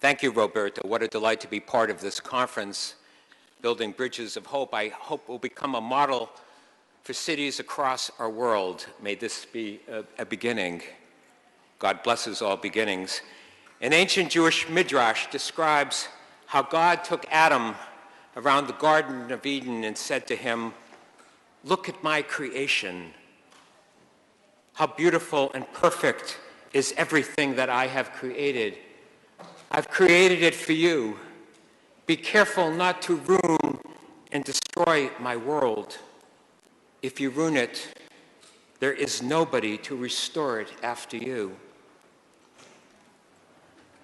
Thank you, Roberto. What a delight to be part of this conference, Building Bridges of Hope. I hope will become a model for cities across our world. May this be a beginning. God blesses all beginnings. An ancient Jewish midrash describes how God took Adam around the Garden of Eden and said to him, "Look at my creation. How beautiful and perfect is everything that I have created. I've created it for you. Be careful not to ruin and destroy my world. If you ruin it, there is nobody to restore it after you."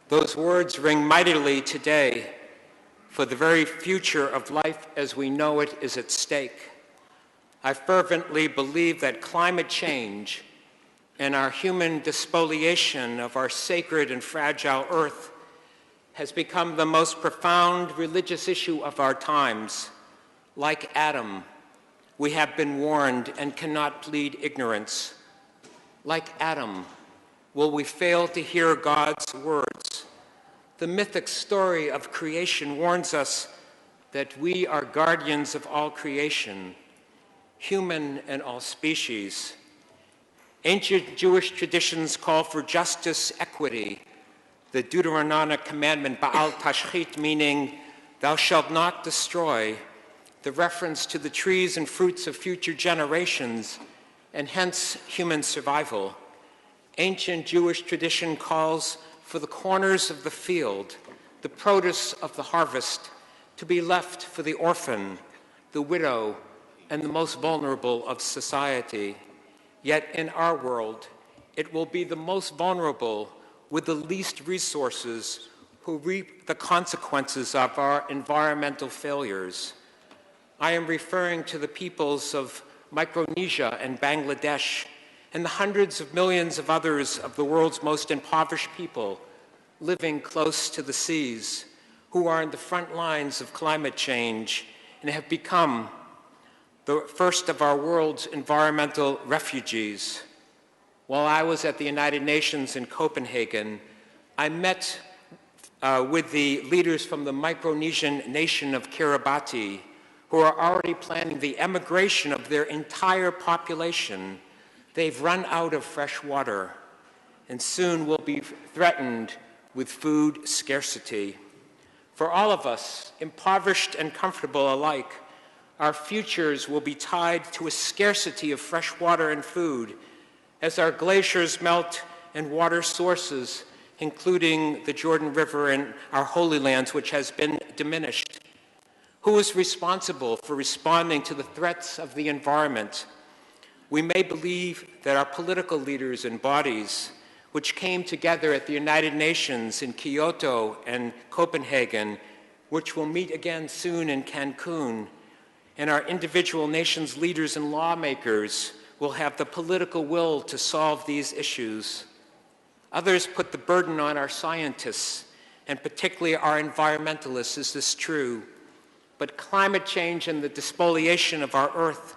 Those words ring mightily today, for the very future of life as we know it is at stake. I fervently believe that climate change and our human despoliation of our sacred and fragile earth has become the most profound religious issue of our times. Like Adam, we have been warned and cannot plead ignorance. Like Adam, will we fail to hear God's words? The mythic story of creation warns us that we are guardians of all creation, human and all species. Ancient Jewish traditions call for justice, equity. The Deuteronomic commandment, Ba'al Tashchit, meaning, "Thou shalt not destroy," the reference to the trees and fruits of future generations, and hence human survival. Ancient Jewish tradition calls for the corners of the field, the produce of the harvest, to be left for the orphan, the widow, and the most vulnerable of society. Yet in our world, it will be the most vulnerable with the least resources who reap the consequences of our environmental failures. I am referring to the peoples of Micronesia and Bangladesh and the hundreds of millions of others of the world's most impoverished people living close to the seas, who are in the front lines of climate change and have become the first of our world's environmental refugees. While I was at the United Nations in Copenhagen, I met with the leaders from the Micronesian nation of Kiribati, who are already planning the emigration of their entire population. They've run out of fresh water and soon will be threatened with food scarcity. For all of us, impoverished and comfortable alike, our futures will be tied to a scarcity of fresh water and food as our glaciers melt and water sources, including the Jordan River and our Holy Lands, which has been diminished. Who is responsible for responding to the threats of the environment? We may believe that our political leaders and bodies, which came together at the United Nations in Kyoto and Copenhagen, which will meet again soon in Cancun, and our individual nations' leaders and lawmakers will have the political will to solve these issues. Others put the burden on our scientists, and particularly our environmentalists. Is this true? But climate change and the despoliation of our earth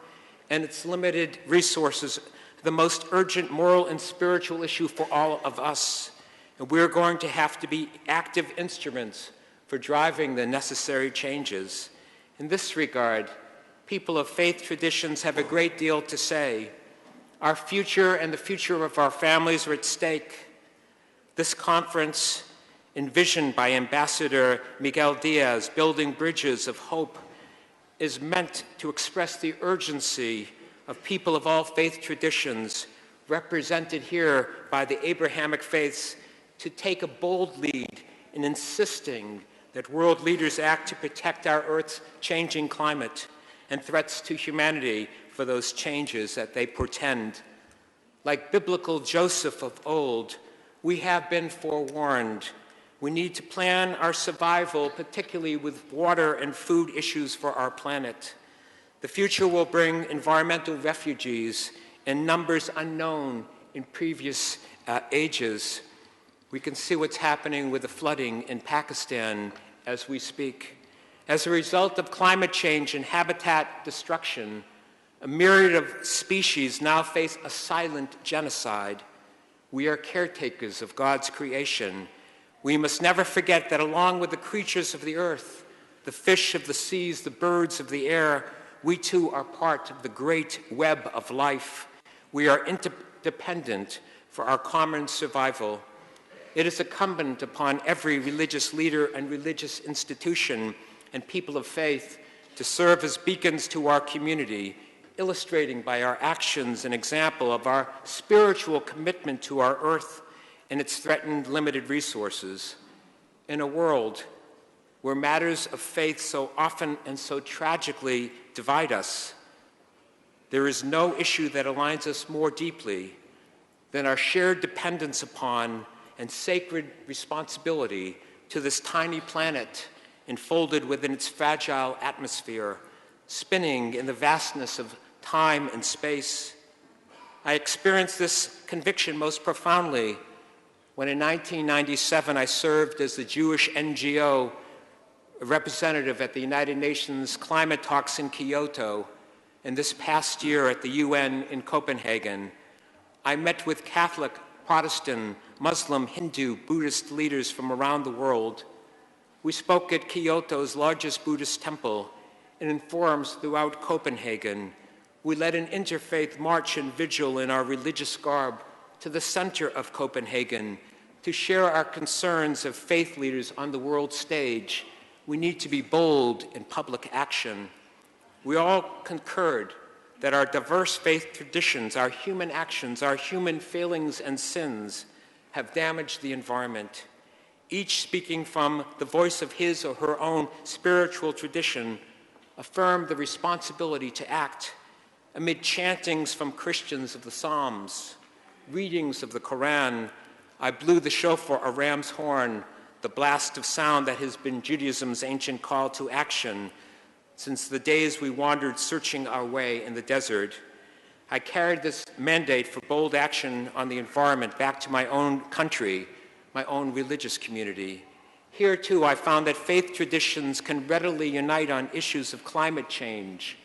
and its limited resources, the most urgent moral and spiritual issue for all of us. And we're going to have to be active instruments for driving the necessary changes. In this regard, people of faith traditions have a great deal to say. Our future and the future of our families are at stake. This conference, envisioned by Ambassador Miguel Diaz, Building Bridges of Hope, is meant to express the urgency of people of all faith traditions, represented here by the Abrahamic faiths, to take a bold lead in insisting that world leaders act to protect our Earth's changing climate and threats to humanity for those changes that they portend. Like biblical Joseph of old, we have been forewarned. We need to plan our survival, particularly with water and food issues for our planet. The future will bring environmental refugees in numbers unknown in previous ages. We can see what's happening with the flooding in Pakistan as we speak. As a result of climate change and habitat destruction, a myriad of species now face a silent genocide. We are caretakers of God's creation. We must never forget that along with the creatures of the earth, the fish of the seas, the birds of the air, we too are part of the great web of life. We are interdependent for our common survival. It is incumbent upon every religious leader and religious institution and people of faith to serve as beacons to our community, illustrating by our actions an example of our spiritual commitment to our earth and its threatened limited resources. In a world where matters of faith so often and so tragically divide us, there is no issue that aligns us more deeply than our shared dependence upon and sacred responsibility to this tiny planet enfolded within its fragile atmosphere, spinning in the vastness of time and space. I experienced this conviction most profoundly when in 1997 I served as the Jewish NGO representative at the United Nations climate talks in Kyoto, and this past year at the UN in Copenhagen. I met with Catholic, Protestant, Muslim, Hindu, Buddhist leaders from around the world. We spoke at Kyoto's largest Buddhist temple and in forums throughout Copenhagen. We led an interfaith march and vigil in our religious garb to the center of Copenhagen to share our concerns of faith leaders on the world stage. We need to be bold in public action. We all concurred that our diverse faith traditions, our human actions, our human failings and sins have damaged the environment. Each speaking from the voice of his or her own spiritual tradition, affirmed the responsibility to act amid chantings from Christians of the Psalms, readings of the Quran. I blew the shofar, a ram's horn, the blast of sound that has been Judaism's ancient call to action since the days we wandered searching our way in the desert. I carried this mandate for bold action on the environment back to my own country, my own religious community. Here, too, I found that faith traditions can readily unite on issues of climate change.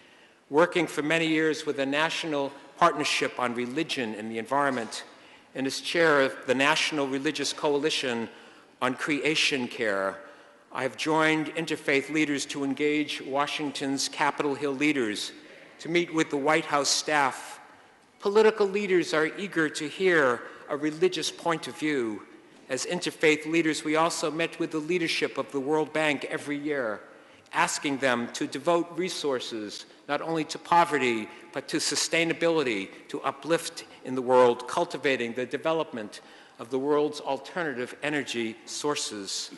Working for many years with a national partnership on religion and the environment, and as chair of the National Religious Coalition on Creation Care, I have joined interfaith leaders to engage Washington's Capitol Hill leaders, to meet with the White House staff. Political leaders are eager to hear a religious point of view. As interfaith leaders, we also met with the leadership of the World Bank every year, asking them to devote resources not only to poverty, but to sustainability, to uplift in the world, cultivating the development of the world's alternative energy sources.